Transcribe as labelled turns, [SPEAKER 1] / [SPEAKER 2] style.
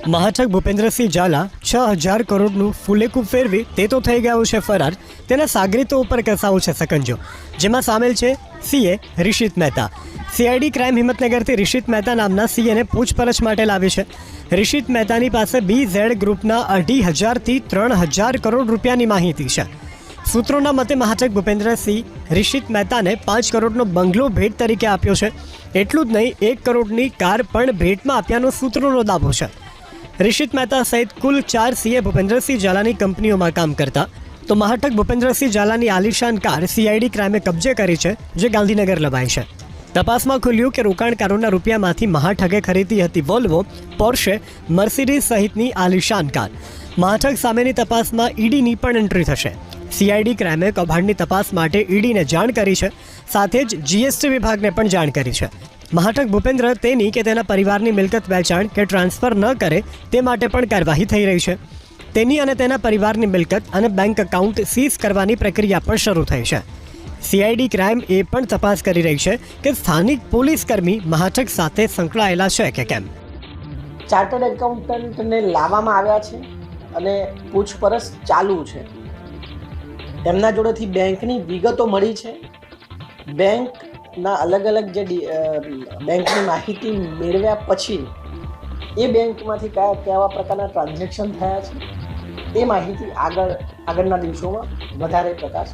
[SPEAKER 1] મહાચક ભૂપેન્દ્રસિંહ ઝાલા 6,000 કરોડનું ફૂલેકૂબ ફેરવી તે તો થઈ ગયો છે ફરાર, તેના સાગરીતો ઉપર કસાવો છે સકંજો, જેમાં સામેલ છે CA Rishit Mehta. CID crime હિંમતનગરથી રિષિત મહેતા નામના સીએને પૂછપરછ માટે લાવી છે. રિષિત મહેતાની પાસે BZ ગ્રુપના 2,500થી 3,000 કરોડ રૂપિયાની માહિતી છે. સૂત્રોના મતે મહાચક ભૂપેન્દ્રસિંહ રિષિત મહેતાને 5 કરોડનો બંગલો ભેટ તરીકે આપ્યો છે. એટલું જ નહીં, 1 કરોડની કાર પણ ભેટમાં આપ્યાનો સૂત્રોનો દાવો છે. રિષિત મહેતા સહિત કુલ 4 સીએ ભૂપેન્દ્રસિંહ ઝાલાની કંપનીઓમાં કામ કરતા. તો મહાટક ભૂપેન્દ્રસિંહ ઝાલાની આલિશાન કાર સીઆઈડી ક્રાઇમે કબજે કરી છે, જે ગાંધીનગર લવાઈ છે. તપાસમાં ખુલ્યું કે રોકાણકારોના રૂપિયામાંથી મહાઠગે ખરીદી હતી વોલ્વો, પોર્શે, મર્સિડીઝ સહિતની આલિશાન કાર. મહાઠગ સામેની તપાસમાં ઈડીની પણ એન્ટ્રી થશે. સીઆઈડી ક્રાઇમે કૌભાંડની તપાસ માટે ઈડીને જાણ કરી છે, સાથે જ જીએસટી વિભાગને પણ જાણ કરી છે. મહાટક ભૂપેન્દ્ર તેની કે તેના પરિવારની મિલકત વેચાણ કે ટ્રાન્સફર ન કરે તે માટે પણ કાર્યવાહી થઈ રહી છે. તેની અને તેના પરિવારની મિલકત અને બેંક એકાઉન્ટ સીઝ કરવાની પ્રક્રિયા પણ શરૂ થઈ છે. સીઆઈડી ક્રાઇમ એ પણ તપાસ કરી રહી છે કે સ્થાનિક પોલીસ કર્મી મહાટક સાથે સંકળાયેલા છે કે કેમ.
[SPEAKER 2] ચાર્ટર્ડ એકાઉન્ટન્ટને લાવવામાં આવ્યા છે અને પૂછપરછ ચાલુ છે. તેમના જોડેથી બેંકની વિગતો મળી છે. બેંકના અલગ અલગ જે બેંકની માહિતી મેળવ્યા પછી એ બેંકમાંથી કેવા પ્રકારના ટ્રાન્ઝેક્શન થયા છે એ માહિતી આગળના દિવસોમાં વધારે પ્રકાશ